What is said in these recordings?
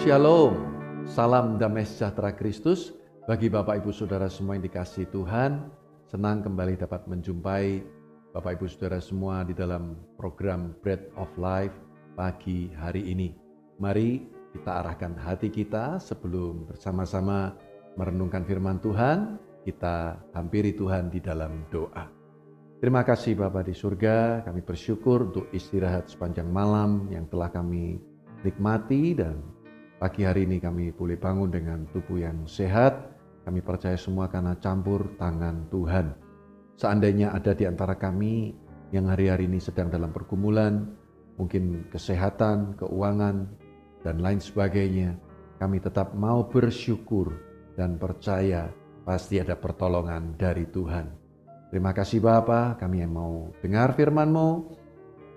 Shalom, salam damai sejahtera Kristus bagi Bapak Ibu Saudara semua yang dikasihi Tuhan. Senang kembali dapat menjumpai Bapak Ibu Saudara semua di dalam program Bread of Life pagi hari ini. Mari kita arahkan hati kita sebelum bersama-sama merenungkan firman Tuhan. Kita hampiri Tuhan di dalam doa. Terima kasih Bapa di surga, kami bersyukur untuk istirahat sepanjang malam yang telah kami nikmati, dan pagi hari ini kami boleh bangun dengan tubuh yang sehat. Kami percaya semua karena campur tangan Tuhan. Seandainya ada di antara kami yang hari-hari ini sedang dalam pergumulan, mungkin kesehatan, keuangan, dan lain sebagainya, kami tetap mau bersyukur dan percaya pasti ada pertolongan dari Tuhan. Terima kasih Bapa, kami yang mau dengar firman-Mu,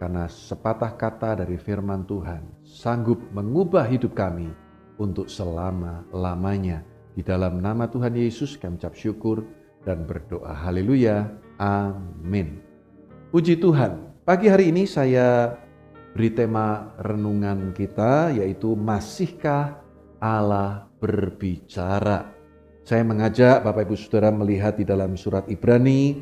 karena sepatah kata dari firman Tuhan sanggup mengubah hidup kami untuk selama-lamanya. Di dalam nama Tuhan Yesus kami ucap syukur dan berdoa. Haleluya. Amin. Puji Tuhan. Pagi hari ini saya beri tema renungan kita, yaitu Masihkah Allah berbicara? Saya mengajak Bapak Ibu Saudara melihat di dalam surat Ibrani,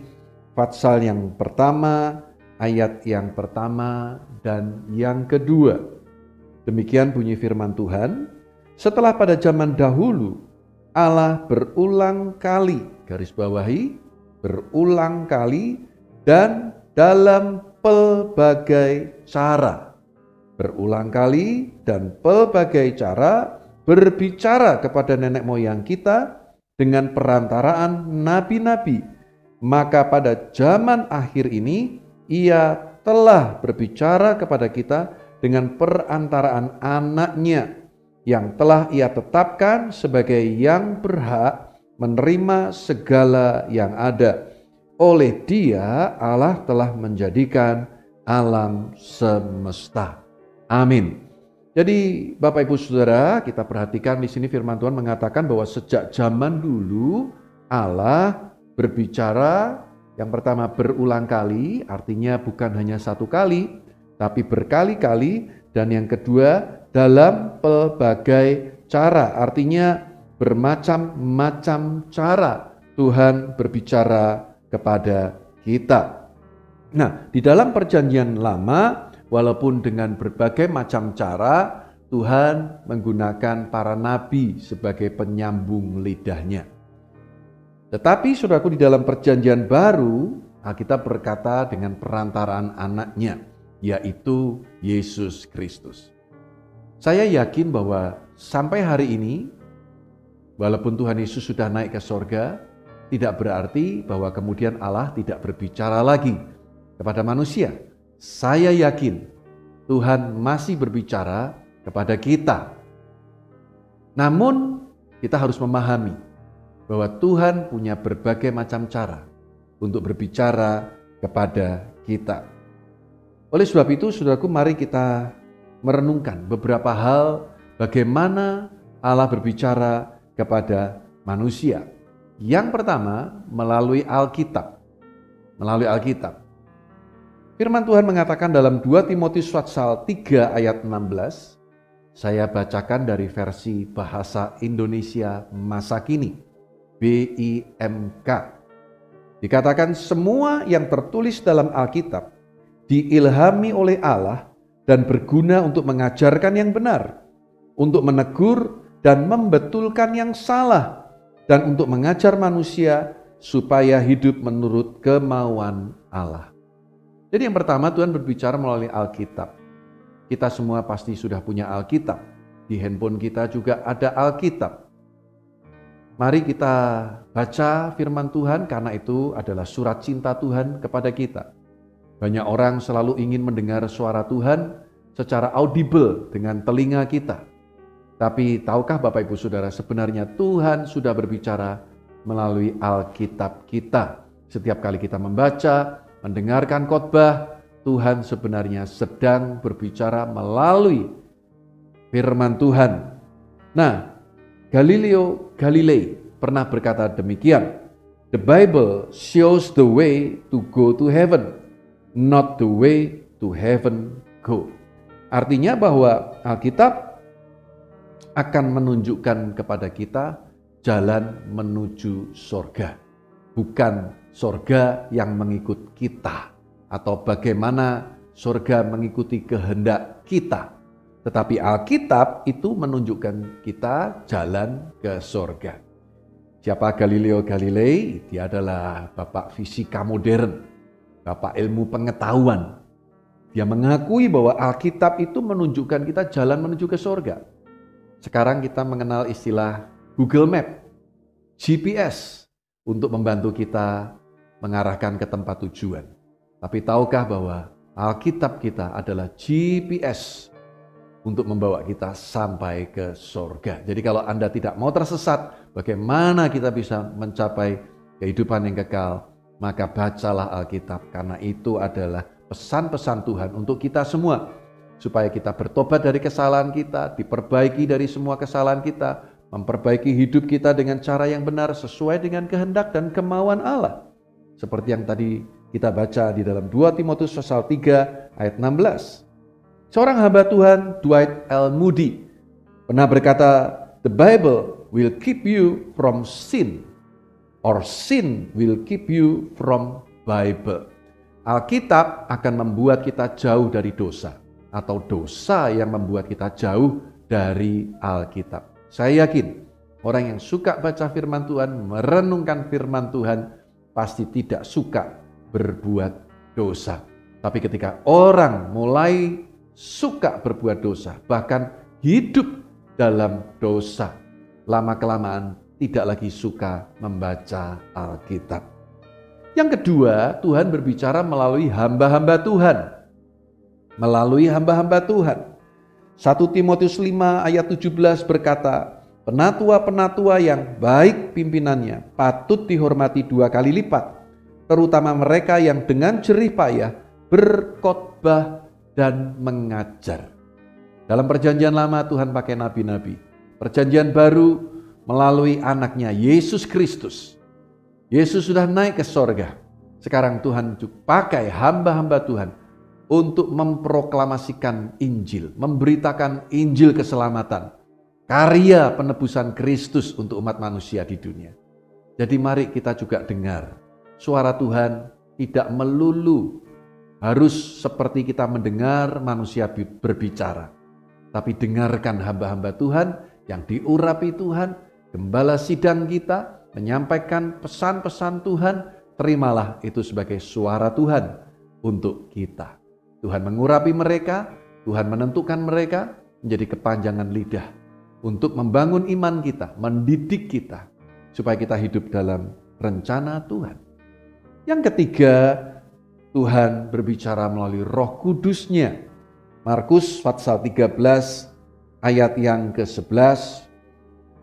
pasal yang pertama, ayat yang pertama dan yang kedua. Demikian bunyi firman Tuhan. Setelah pada zaman dahulu Allah berulang kali, garis bawahi, berulang kali dan dalam pelbagai cara. Berulang kali dan pelbagai cara berbicara kepada nenek moyang kita dengan perantaraan nabi-nabi. Maka pada zaman akhir ini Ia telah berbicara kepada kita dengan perantaraan anaknya, yang telah Ia tetapkan sebagai yang berhak menerima segala yang ada. Oleh Dia Allah telah menjadikan alam semesta. Amin. Jadi Bapak Ibu Saudara, kita perhatikan di sini firman Tuhan mengatakan bahwa sejak zaman dulu Allah berbicara, yang pertama berulang kali, artinya bukan hanya satu kali, tapi berkali-kali, dan yang kedua dalam pelbagai cara, artinya bermacam-macam cara Tuhan berbicara kepada kita. Nah, di dalam perjanjian lama, walaupun dengan berbagai macam cara, Tuhan menggunakan para nabi sebagai penyambung lidahnya. Tetapi saudaraku, di dalam perjanjian baru, Alkitab berkata dengan perantaraan anaknya, yaitu Yesus Kristus. Saya yakin bahwa sampai hari ini, walaupun Tuhan Yesus sudah naik ke sorga, tidak berarti bahwa kemudian Allah tidak berbicara lagi kepada manusia. Saya yakin Tuhan masih berbicara kepada kita. Namun kita harus memahami bahwa Tuhan punya berbagai macam cara untuk berbicara kepada kita. Oleh sebab itu, saudaraku, mari kita merenungkan beberapa hal bagaimana Allah berbicara kepada manusia. Yang pertama, melalui Alkitab. Melalui Alkitab. Firman Tuhan mengatakan dalam 2 Timotius pasal 3 ayat 16, saya bacakan dari versi bahasa Indonesia masa kini, BIMK. Dikatakan semua yang tertulis dalam Alkitab diilhami oleh Allah dan berguna untuk mengajarkan yang benar, untuk menegur dan membetulkan yang salah, dan untuk mengajar manusia supaya hidup menurut kemauan Allah. Jadi yang pertama, Tuhan berbicara melalui Alkitab. Kita semua pasti sudah punya Alkitab. Di handphone kita juga ada Alkitab. Mari kita baca firman Tuhan, karena itu adalah surat cinta Tuhan kepada kita. Banyak orang selalu ingin mendengar suara Tuhan secara audible dengan telinga kita. Tapi tahukah Bapak Ibu Saudara, sebenarnya Tuhan sudah berbicara melalui Alkitab kita. Setiap kali kita membaca, mendengarkan khotbah, Tuhan sebenarnya sedang berbicara melalui firman Tuhan. Nah, Galileo Galilei pernah berkata demikian, "The Bible shows the way to go to heaven, not the way to heaven go." Artinya bahwa Alkitab akan menunjukkan kepada kita jalan menuju sorga. Bukan sorga yang mengikut kita, atau bagaimana sorga mengikuti kehendak kita. Tetapi Alkitab itu menunjukkan kita jalan ke sorga. Siapa Galileo Galilei? Dia adalah bapak fisika modern, bapak ilmu pengetahuan. Dia mengakui bahwa Alkitab itu menunjukkan kita jalan menuju ke sorga. Sekarang kita mengenal istilah Google Map, GPS, untuk membantu kita mengarahkan ke tempat tujuan. Tapi tahukah bahwa Alkitab kita adalah GPS untuk membawa kita sampai ke sorga. Jadi kalau Anda tidak mau tersesat, bagaimana kita bisa mencapai kehidupan yang kekal? Maka bacalah Alkitab, karena itu adalah pesan-pesan Tuhan untuk kita semua. Supaya kita bertobat dari kesalahan kita, diperbaiki dari semua kesalahan kita, memperbaiki hidup kita dengan cara yang benar sesuai dengan kehendak dan kemauan Allah. Seperti yang tadi kita baca di dalam 2 Timotius pasal 3 ayat 16. Seorang hamba Tuhan, Dwight L. Moody, pernah berkata, "The Bible will keep you from sin, or sin will keep you from Bible." Alkitab akan membuat kita jauh dari dosa, atau dosa yang membuat kita jauh dari Alkitab. Saya yakin orang yang suka baca firman Tuhan, merenungkan firman Tuhan, pasti tidak suka berbuat dosa. Tapi ketika orang mulai suka berbuat dosa, bahkan hidup dalam dosa, lama-kelamaan tidak lagi suka membaca Alkitab. Yang kedua, Tuhan berbicara melalui hamba-hamba Tuhan. Melalui hamba-hamba Tuhan. 1 Timotius 5 ayat 17 berkata, "Penatua-penatua yang baik pimpinannya patut dihormati 2 kali lipat, terutama mereka yang dengan jerih payah berkhotbah dan mengajar." Dalam perjanjian lama Tuhan pakai nabi-nabi. Perjanjian baru melalui anaknya Yesus Kristus. Yesus sudah naik ke sorga. Sekarang Tuhan pakai hamba-hamba Tuhan untuk memproklamasikan Injil, memberitakan Injil keselamatan, karya penebusan Kristus untuk umat manusia di dunia. Jadi mari kita juga dengar suara Tuhan, tidak melulu harus seperti kita mendengar manusia berbicara. Tapi dengarkan hamba-hamba Tuhan yang diurapi Tuhan, gembala sidang kita, menyampaikan pesan-pesan Tuhan, terimalah itu sebagai suara Tuhan untuk kita. Tuhan mengurapi mereka, Tuhan menentukan mereka menjadi kepanjangan lidah untuk membangun iman kita, mendidik kita, supaya kita hidup dalam rencana Tuhan. Yang ketiga, Tuhan berbicara melalui Roh Kudus-Nya. Markus pasal 13 ayat yang ke-11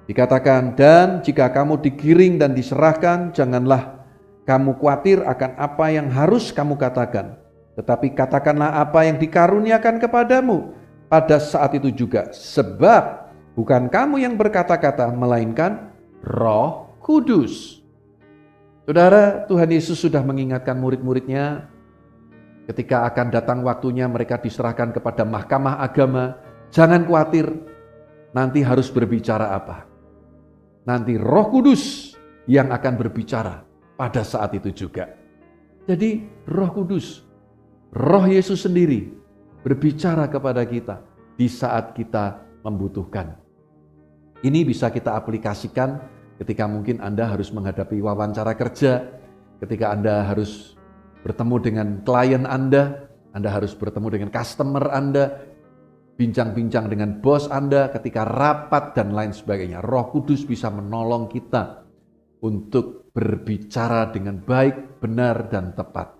dikatakan, "Dan jika kamu digiring dan diserahkan, janganlah kamu khawatir akan apa yang harus kamu katakan, tetapi katakanlah apa yang dikaruniakan kepadamu pada saat itu juga, sebab bukan kamu yang berkata-kata, melainkan Roh Kudus." Saudara, Tuhan Yesus sudah mengingatkan murid-muridnya ketika akan datang waktunya mereka diserahkan kepada mahkamah agama, jangan khawatir nanti harus berbicara apa. Nanti Roh Kudus yang akan berbicara pada saat itu juga. Jadi Roh Kudus, Roh Yesus sendiri berbicara kepada kita di saat kita membutuhkan. Ini bisa kita aplikasikan ketika mungkin Anda harus menghadapi wawancara kerja, ketika Anda harus bertemu dengan klien Anda harus bertemu dengan customer Anda, bincang-bincang dengan bos Anda, ketika rapat dan lain sebagainya. Roh Kudus bisa menolong kita untuk berbicara dengan baik, benar, dan tepat.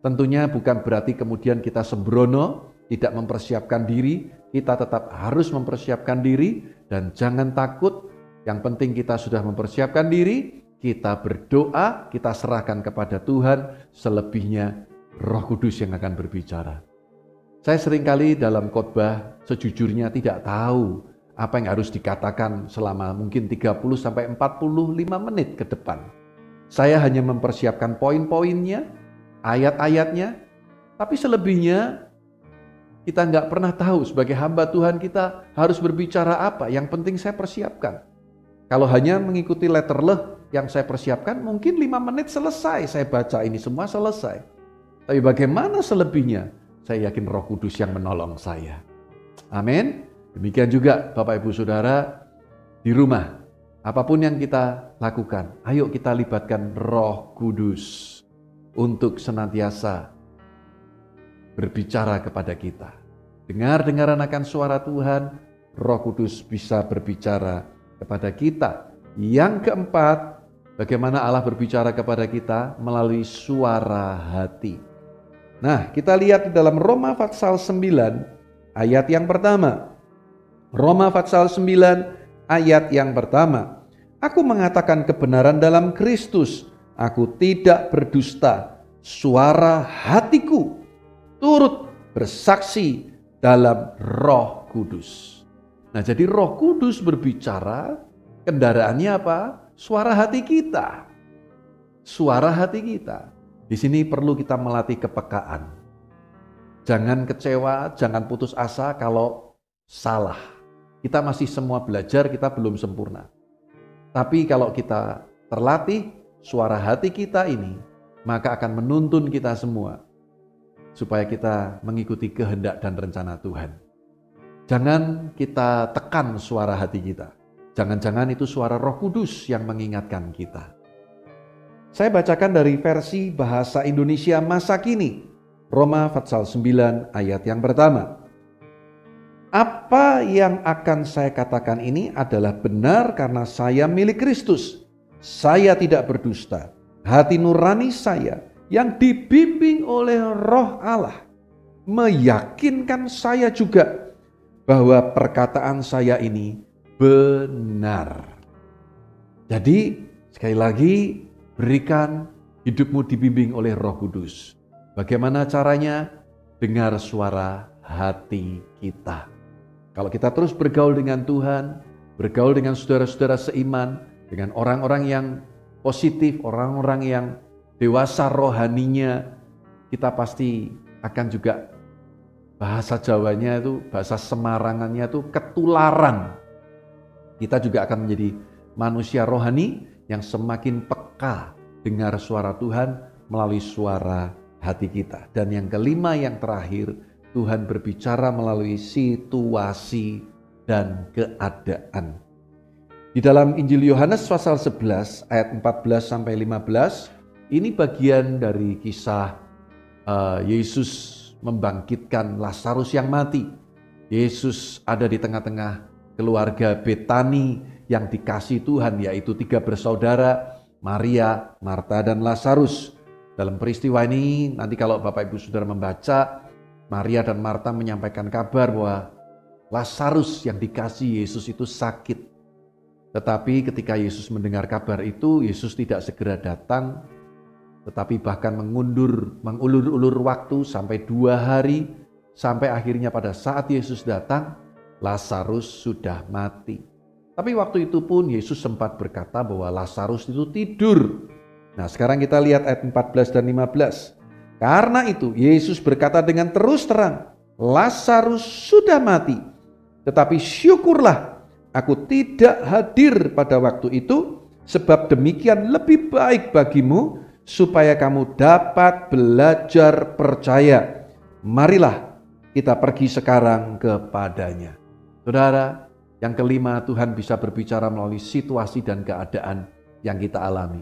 Tentunya bukan berarti kemudian kita sembrono, tidak mempersiapkan diri. Kita tetap harus mempersiapkan diri dan jangan takut. Yang penting kita sudah mempersiapkan diri, kita berdoa, kita serahkan kepada Tuhan, selebihnya Roh Kudus yang akan berbicara. Saya seringkali dalam khotbah sejujurnya tidak tahu apa yang harus dikatakan selama mungkin 30-45 menit ke depan. Saya hanya mempersiapkan poin-poinnya, ayat-ayatnya, tapi selebihnya Kita nggak pernah tahu sebagai hamba Tuhan kita harus berbicara apa. Yang penting saya persiapkan. Kalau hanya mengikuti letter yang saya persiapkan, mungkin 5 menit selesai. Saya baca ini semua selesai. Tapi bagaimana selebihnya? Saya yakin Roh Kudus yang menolong saya. Amin. Demikian juga Bapak Ibu Saudara di rumah. Apapun yang kita lakukan, ayo kita libatkan Roh Kudus untuk senantiasa berbicara kepada kita. Dengar-dengaran akan suara Tuhan, Roh Kudus bisa berbicara kepada kita. Yang keempat, bagaimana Allah berbicara kepada kita melalui suara hati. Nah, kita lihat di dalam Roma pasal 9 ayat yang pertama. Roma pasal 9 ayat yang pertama. Aku mengatakan kebenaran dalam Kristus, aku tidak berdusta. Suara hatiku turut bersaksi dalam Roh Kudus. Nah, jadi Roh Kudus berbicara, kendaraannya apa? Suara hati kita. Suara hati kita. Di sini perlu kita melatih kepekaan. Jangan kecewa, jangan putus asa kalau salah. Kita masih semua belajar, kita belum sempurna. Tapi kalau kita terlatih suara hati kita ini, maka akan menuntun kita semua supaya kita mengikuti kehendak dan rencana Tuhan. Jangan kita tekan suara hati kita. Jangan-jangan itu suara Roh Kudus yang mengingatkan kita. Saya bacakan dari versi bahasa Indonesia masa kini. Roma pasal 9 ayat yang pertama. Apa yang akan saya katakan ini adalah benar karena saya milik Kristus. Saya tidak berdusta. Hati nurani saya yang dibimbing oleh Roh Allah meyakinkan saya juga bahwa perkataan saya ini benar. Jadi sekali lagi, berikan hidupmu dibimbing oleh Roh Kudus. Bagaimana caranya? Dengar suara hati kita. Kalau kita terus bergaul dengan Tuhan, bergaul dengan saudara-saudara seiman, dengan orang-orang yang positif, orang-orang yang dewasa rohaninya, kita pasti akan juga bahasa Jawanya itu, bahasa Semarangannya itu ketularan. Kita juga akan menjadi manusia rohani yang semakin peka dengar suara Tuhan melalui suara hati kita. Dan yang kelima, yang terakhir, Tuhan berbicara melalui situasi dan keadaan. Di dalam Injil Yohanes pasal 11 ayat 14 sampai 15, ini bagian dari kisah Yesus membangkitkan Lazarus yang mati. Yesus ada di tengah-tengah keluarga Betani yang dikasihi Tuhan, yaitu 3 bersaudara, Maria, Marta, dan Lazarus. Dalam peristiwa ini, nanti kalau Bapak Ibu Saudara membaca, Maria dan Marta menyampaikan kabar bahwa Lazarus yang dikasihi Yesus itu sakit. Tetapi ketika Yesus mendengar kabar itu, Yesus tidak segera datang, tetapi bahkan mengulur-ulur waktu sampai 2 hari, sampai akhirnya pada saat Yesus datang, Lazarus sudah mati. Tapi waktu itu pun Yesus sempat berkata bahwa Lazarus itu tidur. Nah, sekarang kita lihat ayat 14 dan 15. Karena itu Yesus berkata dengan terus terang, Lazarus sudah mati. Tetapi syukurlah aku tidak hadir pada waktu itu, sebab demikian lebih baik bagimu, supaya kamu dapat belajar percaya. Marilah kita pergi sekarang kepadanya. Saudara, yang kelima, Tuhan bisa berbicara melalui situasi dan keadaan yang kita alami.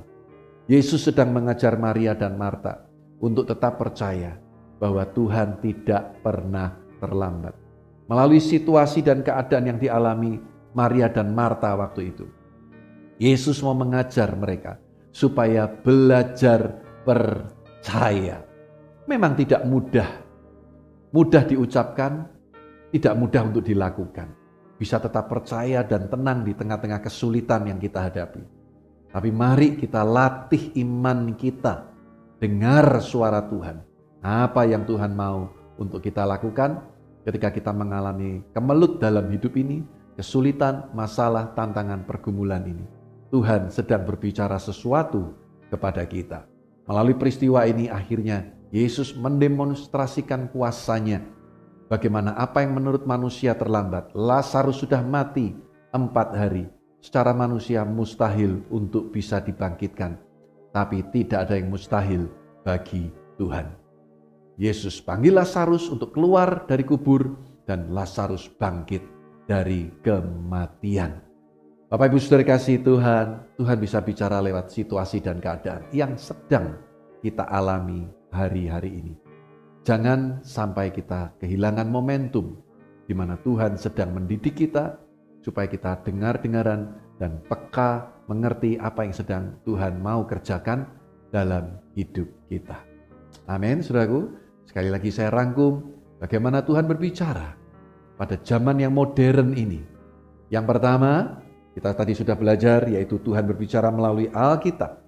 Yesus sedang mengajar Maria dan Marta untuk tetap percaya bahwa Tuhan tidak pernah terlambat. Melalui situasi dan keadaan yang dialami Maria dan Marta waktu itu, Yesus mau mengajar mereka supaya belajar percaya. Memang tidak mudah diucapkan, tidak mudah untuk dilakukan. Bisa tetap percaya dan tenang di tengah-tengah kesulitan yang kita hadapi. Tapi mari kita latih iman kita. Dengar suara Tuhan. Apa yang Tuhan mau untuk kita lakukan ketika kita mengalami kemelut dalam hidup ini, kesulitan, masalah, tantangan, pergumulan ini. Tuhan sedang berbicara sesuatu kepada kita. Melalui peristiwa ini akhirnya Yesus mendemonstrasikan kuasanya Bagaimana apa yang menurut manusia terlambat, Lazarus sudah mati 4 hari. Secara manusia mustahil untuk bisa dibangkitkan. Tapi tidak ada yang mustahil bagi Tuhan. Yesus panggil Lazarus untuk keluar dari kubur dan Lazarus bangkit dari kematian. Bapak Ibu Saudara kasih Tuhan, Tuhan bisa bicara lewat situasi dan keadaan yang sedang kita alami hari-hari ini. Jangan sampai kita kehilangan momentum di mana Tuhan sedang mendidik kita supaya kita dengar-dengaran dan peka mengerti apa yang sedang Tuhan mau kerjakan dalam hidup kita. Amin, saudaraku. Sekali lagi saya rangkum bagaimana Tuhan berbicara pada zaman yang modern ini. Yang pertama, kita tadi sudah belajar, yaitu Tuhan berbicara melalui Alkitab.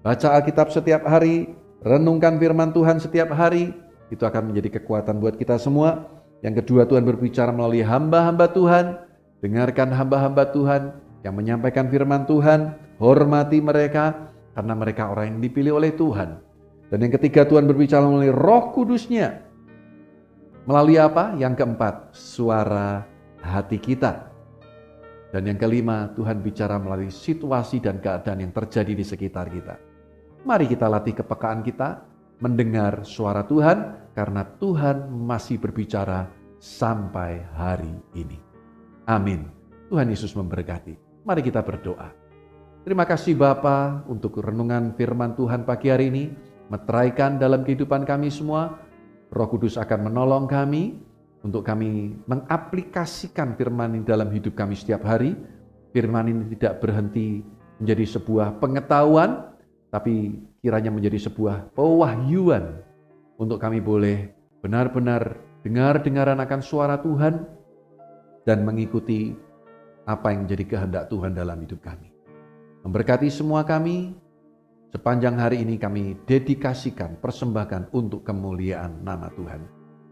Baca Alkitab setiap hari, renungkan firman Tuhan setiap hari, itu akan menjadi kekuatan buat kita semua. Yang kedua, Tuhan berbicara melalui hamba-hamba Tuhan. Dengarkan hamba-hamba Tuhan yang menyampaikan firman Tuhan, hormati mereka karena mereka orang yang dipilih oleh Tuhan. Dan yang ketiga, Tuhan berbicara melalui Roh Kudus-Nya. Melalui apa? Yang keempat, suara hati kita. Dan yang kelima, Tuhan bicara melalui situasi dan keadaan yang terjadi di sekitar kita. Mari kita latih kepekaan kita mendengar suara Tuhan karena Tuhan masih berbicara sampai hari ini. Amin. Tuhan Yesus memberkati. Mari kita berdoa. Terima kasih Bapa untuk renungan firman Tuhan pagi hari ini. Meteraikan dalam kehidupan kami semua. Roh Kudus akan menolong kami untuk kami mengaplikasikan firman ini dalam hidup kami setiap hari. Firman ini tidak berhenti menjadi sebuah pengetahuan, tapi kiranya menjadi sebuah pewahyuan untuk kami boleh benar-benar dengar-dengaran akan suara Tuhan dan mengikuti apa yang menjadi kehendak Tuhan dalam hidup kami. Memberkati semua kami, sepanjang hari ini kami dedikasikan, persembahkan untuk kemuliaan nama Tuhan.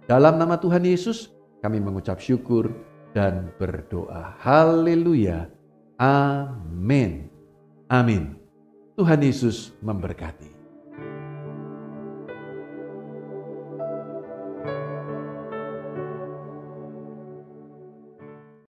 Dalam nama Tuhan Yesus, kami mengucap syukur dan berdoa. Haleluya. Amin. Amin. Tuhan Yesus memberkati.